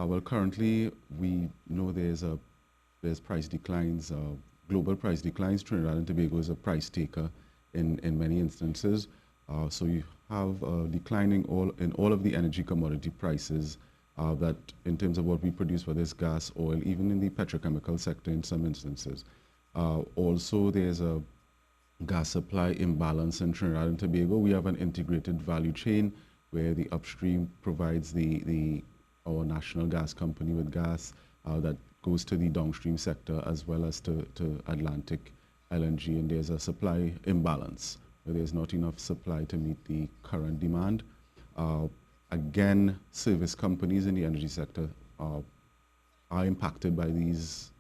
Well, currently we know there's price declines, global price declines. Trinidad and Tobago is a price taker in many instances. So you have declining in all of the energy commodity prices that in terms of what we produce, whether it's gas, oil, even in the petrochemical sector in some instances. Also, there's a gas supply imbalance in Trinidad and Tobago. We have an integrated value chain where the upstream provides our national gas company with gas that goes to the downstream sector as well as to Atlantic LNG, and there's a supply imbalance where there's not enough supply to meet the current demand. Again, service companies in the energy sector are impacted by these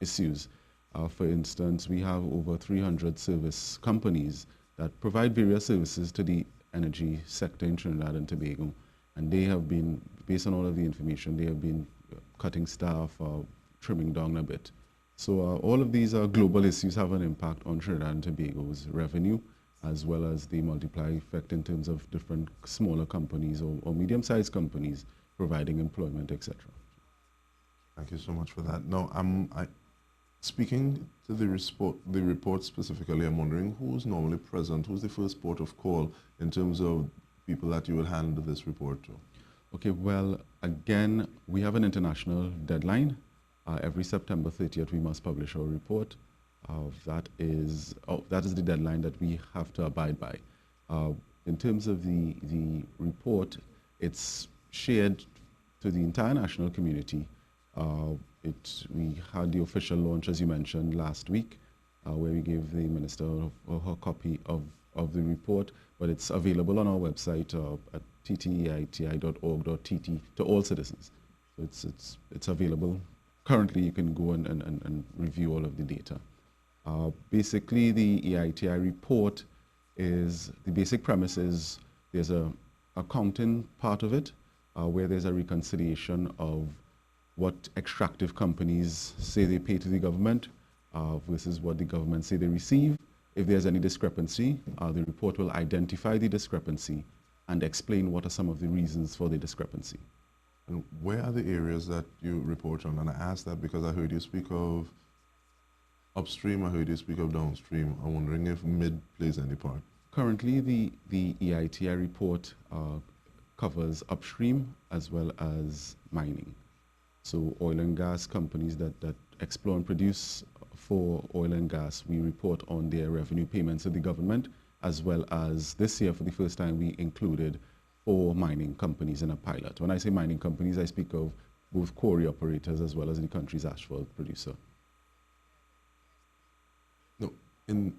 issues. For instance, we have over 300 service companies that provide various services to the energy sector in Trinidad and Tobago, and they have been, based on all of the information, they have been cutting staff or trimming down a bit. So all of these global issues have an impact on Trinidad and Tobago's revenue, as well as the multiply effect in terms of different smaller companies or medium-sized companies providing employment, etc. Thank you so much for that. Now, speaking to the report specifically, I'm wondering who's normally present, who's the first port of call in terms of people that you will hand this report to? Okay, well, again, we have an international deadline. Every September 30th, we must publish our report. That is the deadline that we have to abide by. In terms of the report, it's shared to the entire national community. We had the official launch, as you mentioned, last week, where we gave the minister her copy of the report, but it's available on our website at TTEITI.org.tt to all citizens. So it's available. Currently, you can go and review all of the data. Basically, the EITI report is, the basic premise is there's a accounting part of it, where there's a reconciliation of what extractive companies say they pay to the government versus what the government say they receive. If there's any discrepancy, the report will identify the discrepancy and explain what are some of the reasons for the discrepancy. And where are the areas that you report on? And I ask that because I heard you speak of upstream, I heard you speak of downstream. I'm wondering if mid plays any part. Currently, the EITI report covers upstream as well as mining. So oil and gas companies that explore and produce for oil and gas, we report on their revenue payments to the government, as well as this year, for the first time, we included 4 mining companies in a pilot. When I say mining companies, I speak of both quarry operators as well as the country's asphalt producer. No,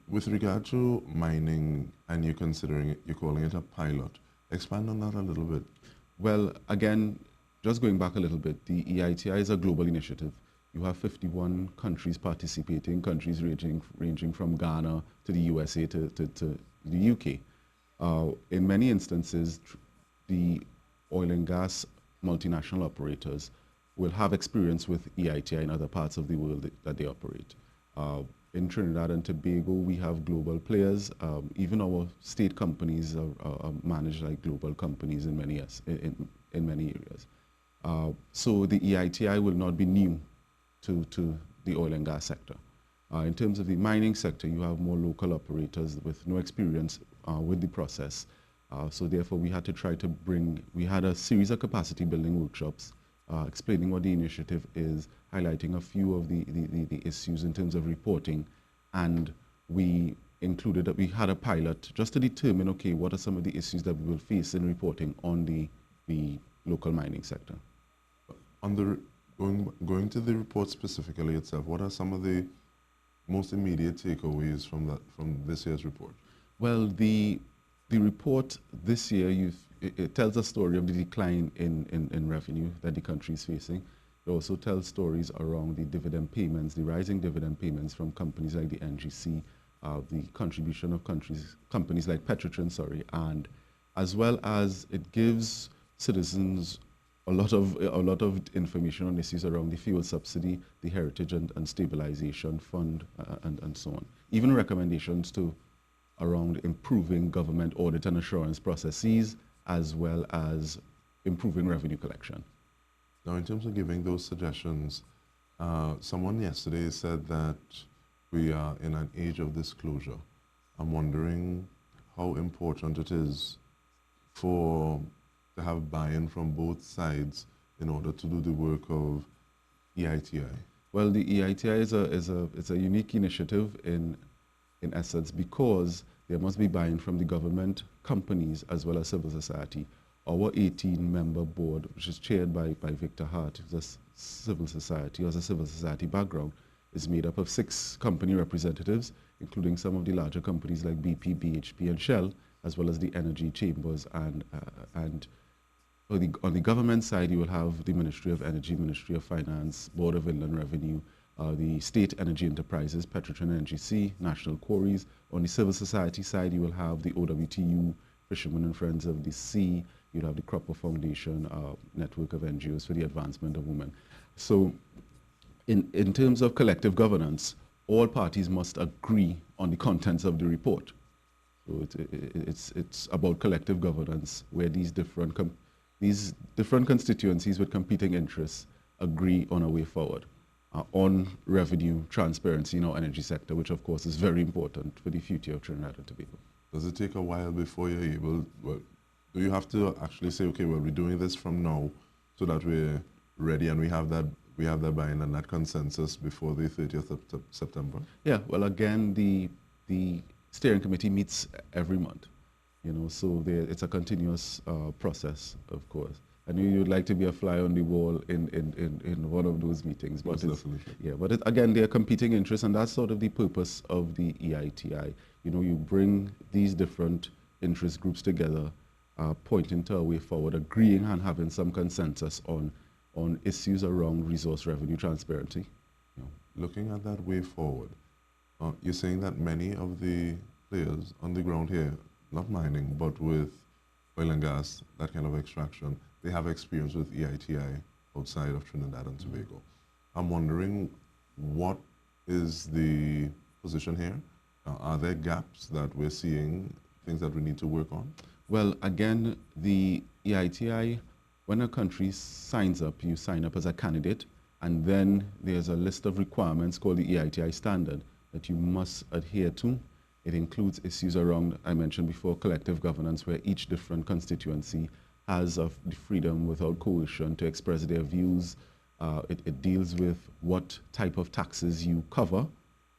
with regard to mining, and you're calling it a pilot, expand on that a little bit. Well, again, just going back a little bit, the EITI is a global initiative. You have 51 countries participating, countries ranging from Ghana to the USA to the UK. In many instances, the oil and gas multinational operators will have experience with EITI in other parts of the world that they operate. In Trinidad and Tobago, we have global players. Even our state companies are managed like global companies in many areas. So the EITI will not be new to the oil and gas sector. In terms of the mining sector, you have more local operators with no experience with the process. So therefore, we had to we had a series of capacity building workshops explaining what the initiative is, highlighting a few of the issues in terms of reporting, and we had a pilot just to determine, okay, what are some of the issues that we will face in reporting on the local mining sector. Going to the report specifically itself, what are some of the most immediate takeaways from this year's report? Well, the report this year, it tells a story of the decline in revenue that the country is facing. It also tells stories around the dividend payments, the rising dividend payments from companies like the NGC, the contribution of companies like Petrotrin, and as well as it gives citizens a lot of information on issues around the fuel subsidy, the Heritage and Stabilization Fund, and so on. Even recommendations around improving government audit and assurance processes, as well as improving revenue collection. Now, in terms of giving those suggestions, someone yesterday said that we are in an age of disclosure. I'm wondering how important it is to have buy-in from both sides in order to do the work of EITI. Well, the EITI is a unique initiative in essence because there must be buy-in from the government, companies, as well as civil society. Our 18-member board, which is chaired by Victor Hart, who's a civil society, has a civil society background, is made up of 6 company representatives, including some of the larger companies like BP, BHP, and Shell, as well as the energy chambers. And on the government side, you will have the Ministry of Energy, Ministry of Finance, Board of Inland Revenue, the State Energy Enterprises, Petrotrin Energy Sea, National Quarries. On the civil society side, you will have the OWTU, Fishermen and Friends of the Sea. You'll have the Cropper Foundation, network of NGOs for the advancement of women. So in terms of collective governance, all parties must agree on the contents of the report. So it's about collective governance where these different constituencies with competing interests agree on a way forward on revenue transparency in our energy sector, which of course is very important for the future of Trinidad and Tobago. Does it take a while before you're able, do you have to actually say, okay, well, we're doing this from now so that we're ready and we have that buy-in and that consensus before the 30th of September? Yeah, well, again, the steering committee meets every month, so it's a continuous process, of course. I knew you'd like to be a fly on the wall in one of those meetings, but again, there are competing interests, and that's sort of the purpose of the EITI. You bring these different interest groups together, pointing to a way forward, agreeing and having some consensus on issues around resource revenue transparency. Looking at that way forward, you're saying that many of the players on the ground here, not mining, but with oil and gas, that kind of extraction, they have experience with EITI outside of Trinidad and Tobago. I'm wondering, what is the position here? Are there gaps that we're seeing, things that we need to work on? Well, again, the EITI, when a country signs up, you sign up as a candidate, and then there's a list of requirements called the EITI standard that you must adhere to. It includes issues around, I mentioned before, collective governance, where each different constituency has the freedom without coercion to express their views. It deals with what type of taxes you cover,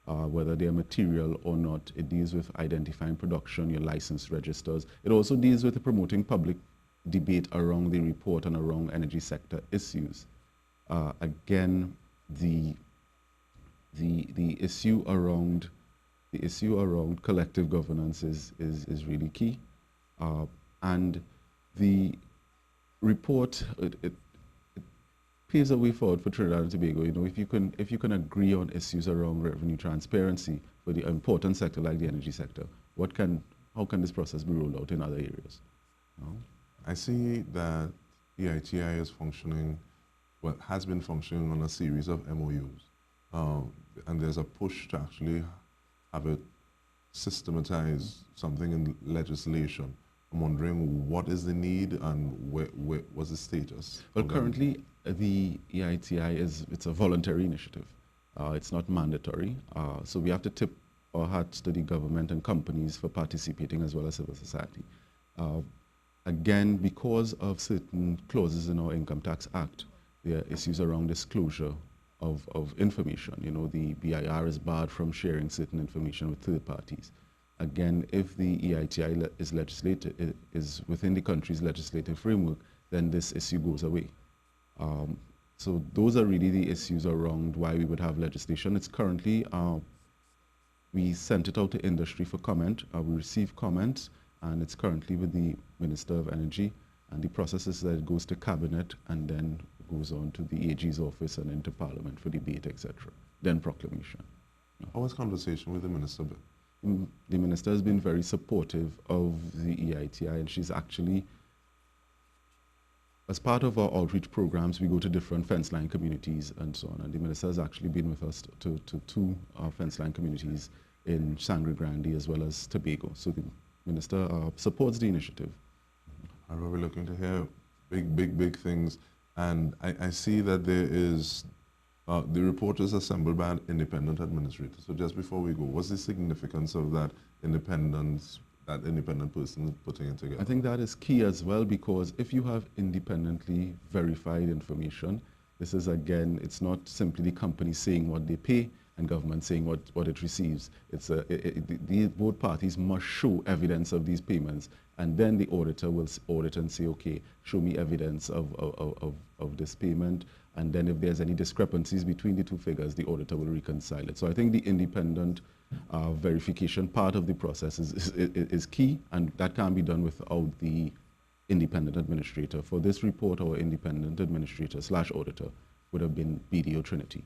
whether they're material or not. It deals with identifying production, your license registers. It also deals with promoting public debate around the report and around energy sector issues. Again, the issue around collective governance is really key, and the report it paves a way forward for Trinidad and Tobago. If you can agree on issues around revenue transparency for the important sector like the energy sector, how can this process be rolled out in other areas? I see that EITI is functioning, has been functioning on a series of MOUs, and there's a push to actually have it systematize something in legislation. I'm wondering, what is the need and what's the status? Well, currently the EITI it's a voluntary initiative. It's not mandatory, so we have to tip our hats to the government and companies for participating, as well as civil society. Again, because of certain clauses in our Income Tax Act, there are issues around disclosure of information. The BIR is barred from sharing certain information with third parties. Again, if the EITI is within the country's legislative framework, then this issue goes away. So those are really the issues around why we would have legislation. It's currently, we sent it out to industry for comment. We received comments, and it's currently with the Minister of Energy. And the process is that it goes to Cabinet and then goes on to the AG's office and into Parliament for debate, etc. Then proclamation. How was conversation with the Minister? The Minister has been very supportive of the EITI, and she's actually, as part of our outreach programs, we go to different fence line communities and so on. And the Minister has actually been with us to 2 fence line communities in Sangre Grande as well as Tobago. So the Minister supports the initiative. And we're looking to hear big things. And I see that there is, the report is assembled by an independent administrator. So just before we go, what's the significance of that independent person putting it together? I think that is key as well, because if you have independently verified information, this is, again, it's not simply the company saying what they pay and government saying what it receives. It's both parties must show evidence of these payments, and then the auditor will audit and say, okay, show me evidence of this payment, and then if there's any discrepancies between the two figures, the auditor will reconcile it. So I think the independent verification part of the process is key, and that can't be done without the independent administrator. For this report, our independent administrator / auditor would have been BDO Trinity.